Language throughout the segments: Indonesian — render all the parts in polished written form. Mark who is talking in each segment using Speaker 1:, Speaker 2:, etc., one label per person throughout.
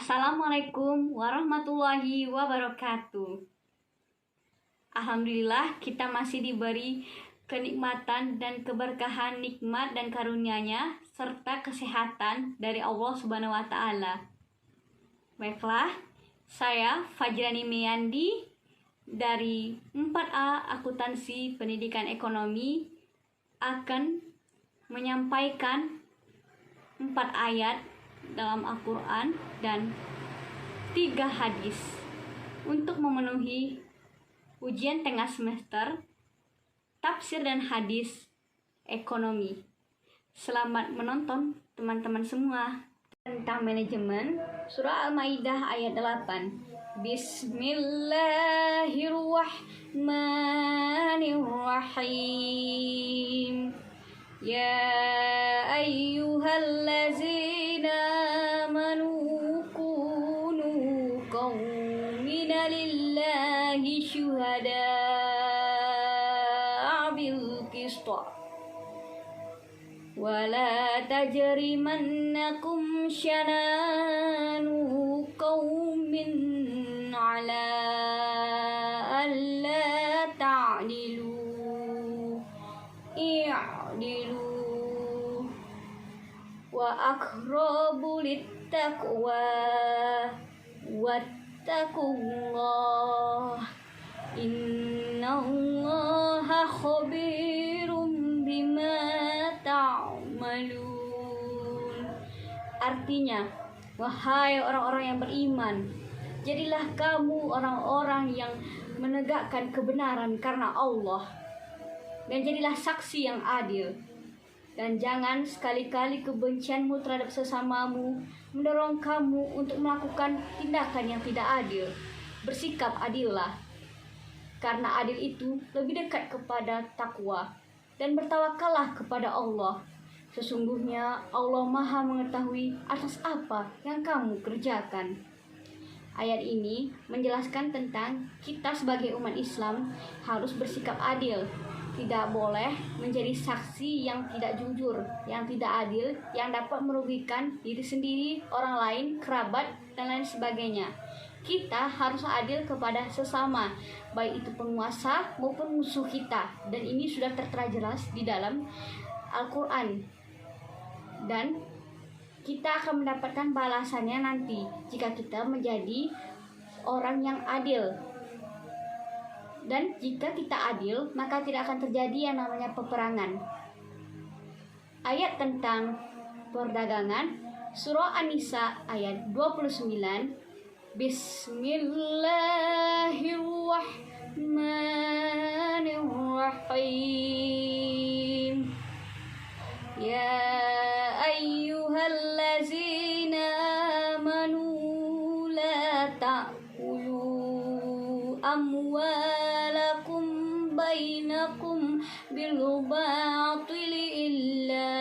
Speaker 1: Assalamualaikum warahmatullahi wabarakatuh. Alhamdulillah kita masih diberi kenikmatan dan keberkahan nikmat dan karunia-Nya serta kesehatan dari Allah Subhanahu wa taala. Baiklah, saya Fajrani Meyandi dari 4A Akuntansi Pendidikan Ekonomi akan menyampaikan 4 ayat dalam Al-Quran dan 3 hadis untuk memenuhi ujian tengah semester tafsir dan hadis ekonomi. Selamat menonton teman-teman semua. Tentang manajemen, surah Al-Maidah ayat 8. Bismillahirrahmanirrahim. Ya ayyuhallazina amanu kunu qawmina lillahi syuhada'a bil qista wa la tajrimannakum syananu qawmin ala alla ta'dilu i'dilu wa aqrabu littaqwa wattaqullah innallaha khabirum bima ta'malun. Artinya, wahai orang-orang yang beriman, jadilah kamu orang-orang yang menegakkan kebenaran karena Allah, dan jadilah saksi yang adil. Dan jangan sekali-kali kebencianmu terhadap sesamamu mendorong kamu untuk melakukan tindakan yang tidak adil. Bersikap adillah, karena adil itu lebih dekat kepada takwa. Dan bertawakallah kepada Allah. Sesungguhnya Allah Maha mengetahui atas apa yang kamu kerjakan. Ayat ini menjelaskan tentang kita sebagai umat Islam harus bersikap adil. Tidak boleh menjadi saksi yang tidak jujur, yang tidak adil, yang dapat merugikan diri sendiri, orang lain, kerabat, dan lain sebagainya. Kita harus adil kepada sesama, baik itu penguasa maupun musuh kita. Dan ini sudah tertera jelas di dalam Al-Quran. Dan kita akan mendapatkan balasannya nanti jika kita menjadi orang yang adil. Dan jika kita adil, maka tidak akan terjadi yang namanya peperangan. Ayat tentang perdagangan, surah An-Nisa ayat 29. Bismillahirrahmanirrahim. Ya ayyuhallazina amanu la ta'kulu amwalakum bainakum bil batili illa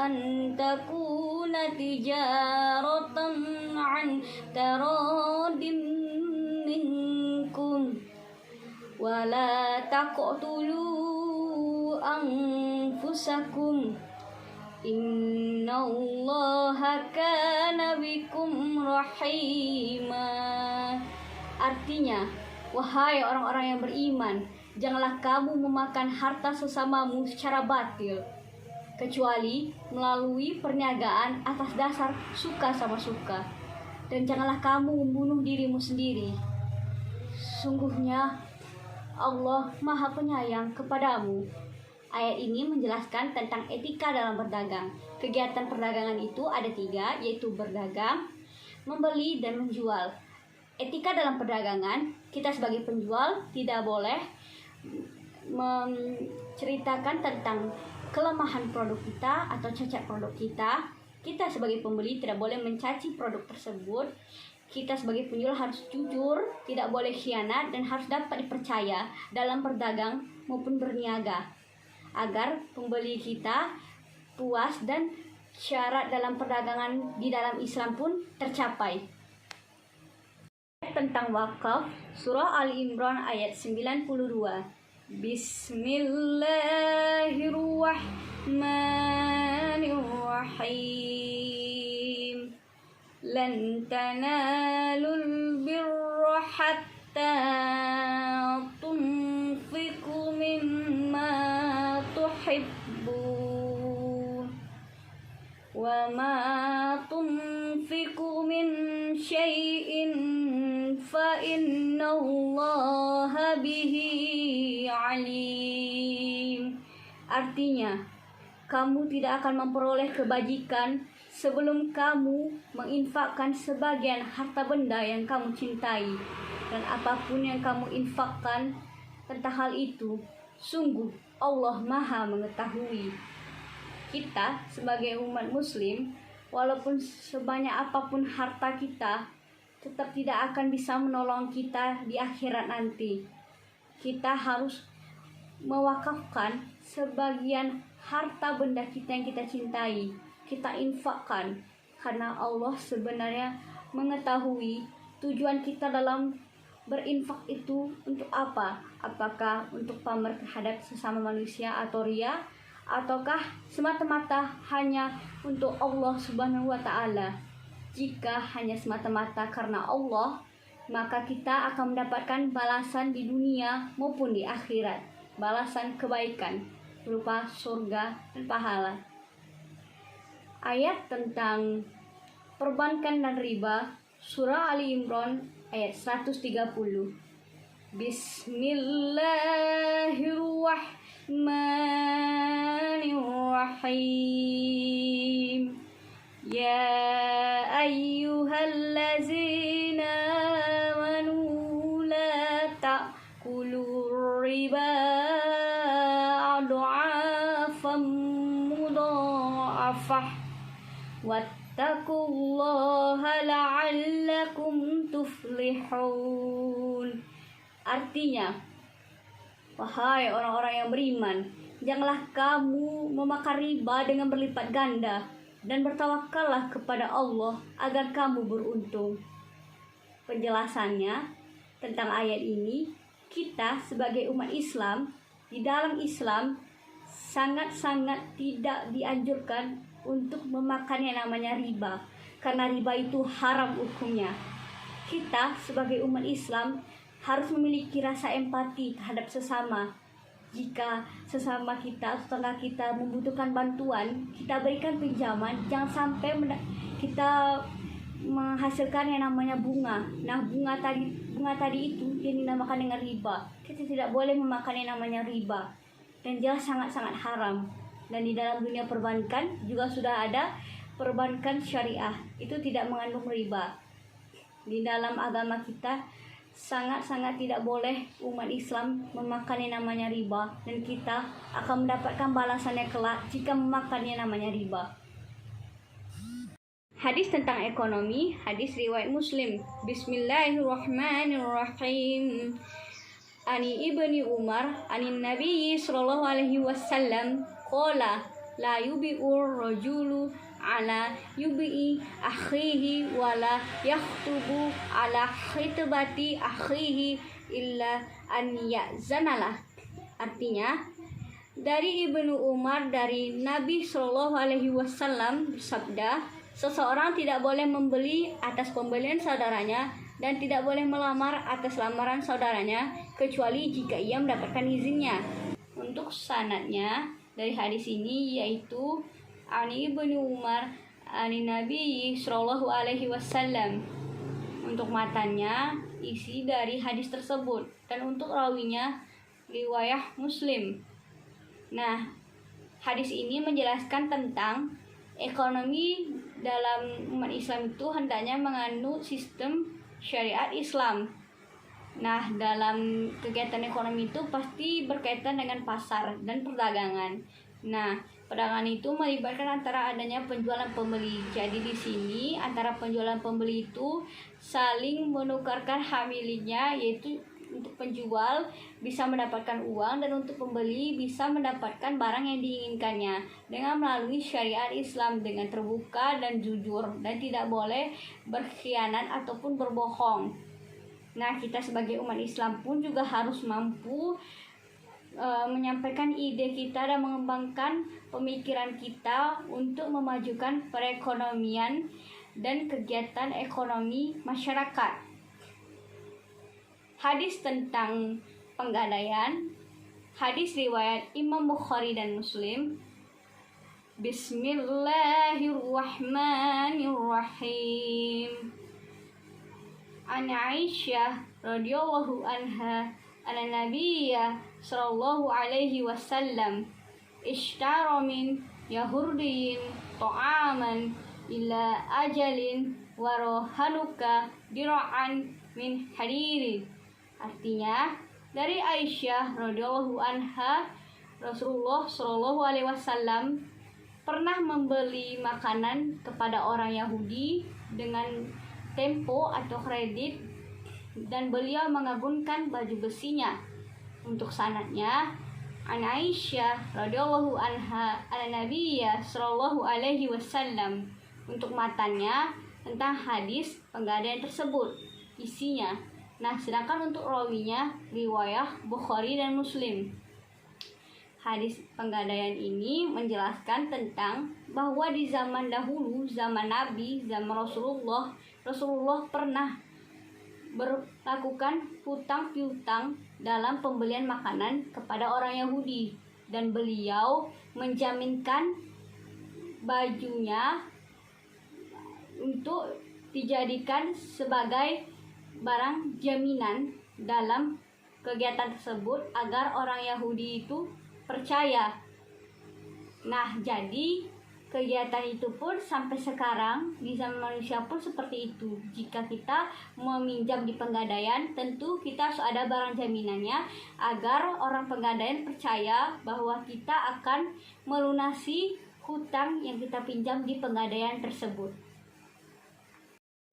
Speaker 1: an takuna tijaratan an taradim minkum wa la taqtulu anfusakum innallaha kana bikum rahima. Artinya, wahai orang-orang yang beriman, janganlah kamu memakan harta sesamamu secara batil, kecuali melalui perniagaan atas dasar suka sama suka. Dan janganlah kamu membunuh dirimu sendiri. Sungguhnya Allah Maha Penyayang kepadamu. Ayat ini menjelaskan tentang etika dalam berdagang. Kegiatan perdagangan itu ada 3, yaitu berdagang, membeli, dan menjual. Etika dalam perdagangan, kita sebagai penjual tidak boleh menceritakan tentang kelemahan produk kita atau cacat produk kita. Kita sebagai pembeli tidak boleh mencaci produk tersebut. Kita sebagai penjual harus jujur, tidak boleh khianat, dan harus dapat dipercaya dalam berdagang maupun berniaga, agar pembeli kita puas dan syarat dalam perdagangan di dalam Islam pun tercapai. Tentang wakaf, surah Ali Imran ayat 92. Bismillahirrahmanirrahim. lan tanalul birra hatta tunfiqu mimma tuhibbun wa ma tunfiqu min syai'in fa innallaha bihi alim. Artinya, kamu tidak akan memperoleh kebajikan sebelum kamu menginfakkan sebagian harta benda yang kamu cintai. Dan apapun yang kamu infakkan tentang hal itu, sungguh Allah Maha mengetahui. Kita sebagai umat muslim, walaupun sebanyak apapun harta kita, tetap tidak akan bisa menolong kita di akhirat nanti. Kita harus mewakafkan sebagian harta benda kita yang kita cintai, kita infakkan, karena Allah sebenarnya mengetahui tujuan kita dalam berinfak itu untuk apa. Apakah untuk pamer terhadap sesama manusia atau ria, ataukah semata-mata hanya untuk Allah Subhanahu wa Ta'ala. Jika hanya semata-mata karena Allah, maka kita akan mendapatkan balasan di dunia maupun di akhirat, balasan kebaikan berupa surga dan pahala. Ayat tentang perbankan dan riba, surah Ali Imran ayat 130. Bismillahirrahmanirrahim. Ya ayyuhallazina amanu la ta'kulur riba adhafan mudha'afah wattaqullaha la'allakum tuflihun. Artinya, wahai orang-orang yang beriman, janganlah kamu memakan riba dengan berlipat ganda, dan bertawakallah kepada Allah agar kamu beruntung. Penjelasannya tentang ayat ini, kita sebagai umat Islam, di dalam Islam sangat-sangat tidak dianjurkan untuk memakan yang namanya riba, karena riba itu haram hukumnya. Kita sebagai umat Islam harus memiliki rasa empati terhadap sesama. Jika sesama kita, tetangga kita membutuhkan bantuan, kita berikan pinjaman. Jangan sampai kita menghasilkan yang namanya bunga. Nah, bunga tadi itu yang dinamakan dengan riba. Kita tidak boleh memakan yang namanya riba, dan jelas sangat-sangat haram. Dan di dalam dunia perbankan juga sudah ada perbankan syariah, itu tidak mengandung riba. Di dalam agama kita sangat-sangat tidak boleh umat Islam memakan yang namanya riba, dan kita akan mendapatkan balasannya kelak jika memakan yang namanya riba. Hadis tentang ekonomi, hadis riwayat Muslim. Bismillahirrahmanirrahim. Ani ibni Umar, anin Nabi sallallahu alaihi wasallam, qala la yubi'ur rajulu ala yubi'i akhihi wala yakhtubu ala khitbati akhihi illa an ya'zanalah. Artinya, dari Ibnu Umar dari Nabi Shallallahu Alaihi Wasallam bersabda, seseorang tidak boleh membeli atas pembelian saudaranya dan tidak boleh melamar atas lamaran saudaranya kecuali jika ia mendapatkan izinnya. Untuk sanadnya dari hadis ini yaitu Ani ibnu Umar ani Nabi Sallallahu Alaihi Wasallam. Untuk matanya isi dari hadis tersebut, dan untuk rawinya riwayah Muslim. Nah, hadis ini menjelaskan tentang ekonomi dalam umat Islam itu hendaknya menganut sistem syariat Islam. Nah, dalam kegiatan ekonomi itu pasti berkaitan dengan pasar dan perdagangan. Nah, perdagangan itu melibatkan antara adanya penjualan pembeli. Jadi di sini antara penjualan pembeli itu saling menukarkan hak miliknya, yaitu untuk penjual bisa mendapatkan uang dan untuk pembeli bisa mendapatkan barang yang diinginkannya dengan melalui syariat Islam dengan terbuka dan jujur, dan tidak boleh berkhianat ataupun berbohong. Nah, kita sebagai umat Islam pun juga harus mampu menyampaikan ide kita dan mengembangkan pemikiran kita untuk memajukan perekonomian dan kegiatan ekonomi masyarakat. Hadis tentang penggadaian. Hadis riwayat Imam Bukhari dan Muslim. Bismillahirrahmanirrahim. An Aisyah radhiyallahu anha anna Nabiyya sallallahu alaihi wasallam ishtara min yahudiyyin ta'aman ila ajalin warohanuka dira'an min hadirin. Artinya, dari Aisyah radhiyallahu anha, Rasulullah shallallahu alaihi wasallam pernah membeli makanan kepada orang Yahudi dengan tempo atau kredit, dan beliau mengagungkan baju besinya. Untuk sanadnya, an Aisyah radhiyallahu anha ala Nabiyya sallallahu alaihi wasallam. Untuk matanya tentang hadis penggadaian tersebut, isinya. Nah, sedangkan untuk rawinya riwayah Bukhari dan Muslim. Hadis penggadaian ini menjelaskan tentang bahwa di zaman dahulu, zaman Nabi, zaman Rasulullah pernah melakukan hutang piutang dalam pembelian makanan kepada orang Yahudi, dan beliau menjaminkan bajunya untuk dijadikan sebagai barang jaminan dalam kegiatan tersebut agar orang Yahudi itu percaya. Nah, jadi kegiatan itu pun sampai sekarang di zaman manusia pun seperti itu. Jika kita meminjam di penggadaian, tentu kita harus ada barang jaminannya agar orang penggadaian percaya bahwa kita akan melunasi hutang yang kita pinjam di penggadaian tersebut.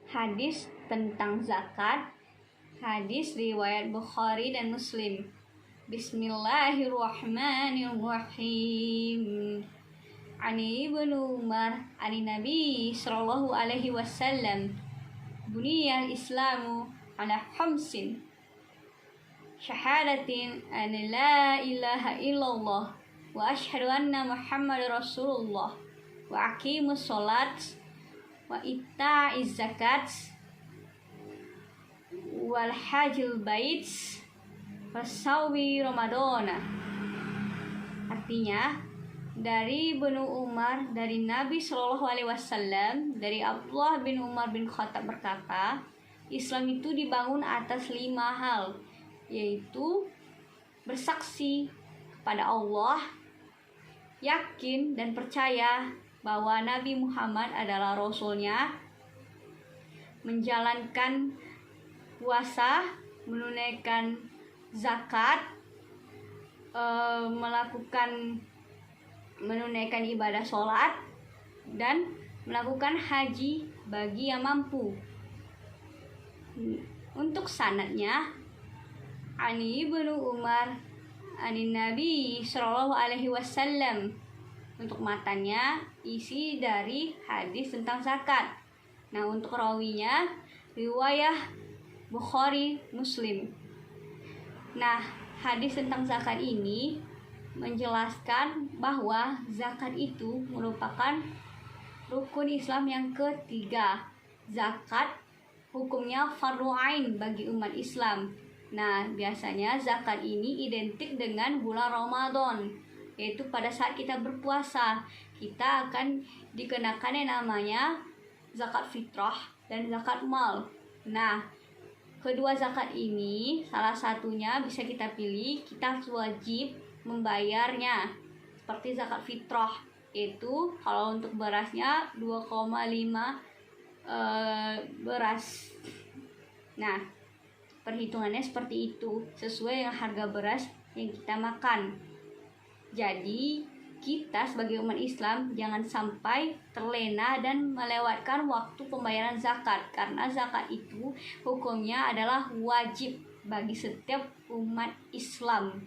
Speaker 1: Hadis tentang zakat. Hadis riwayat Bukhari dan Muslim. Bismillahirrahmanirrahim. Ani ibnu Umar ani Nabi sallallahu alaihi wasallam buniyal Islamu ala khamsin syahadatin an la ilaha illallah wa asyhadu anna Muhammadar Rasulullah wa aqimus sholat wa itta'iz zakat wal hajjil bait wasawi Ramadana. Artinya, dari Ibnu Umar, dari Nabi Shallallahu Alaihi Wasallam, dari Abdullah bin Umar bin Khattab berkata, Islam itu dibangun atas 5 hal, yaitu bersaksi kepada Allah, yakin dan percaya bahwa Nabi Muhammad adalah Rasulnya, menjalankan puasa, menunaikan zakat, menunaikan ibadah sholat, dan melakukan haji bagi yang mampu. Untuk sanadnya, Ani ibnu Umar ani Nabi Sallallahu Alaihi Wasallam. Untuk matanya isi dari hadis tentang zakat. Nah, untuk rawinya riwayah Bukhari Muslim. Nah, hadis tentang zakat ini menjelaskan bahwa zakat itu merupakan rukun Islam yang ketiga. Zakat hukumnya fardhu ain bagi umat Islam. Nah, biasanya zakat ini identik dengan bulan Ramadan, yaitu pada saat kita berpuasa, kita akan dikenakan yang namanya zakat fitrah dan zakat mal. Nah, kedua zakat ini salah satunya bisa kita pilih, kita wajib membayarnya. Seperti zakat fitrah, itu kalau untuk berasnya 2,5 beras. Nah, perhitungannya seperti itu, sesuai dengan harga beras yang kita makan. Jadi, kita sebagai umat Islam jangan sampai terlena dan melewatkan waktu pembayaran zakat, karena zakat itu hukumnya adalah wajib bagi setiap umat Islam.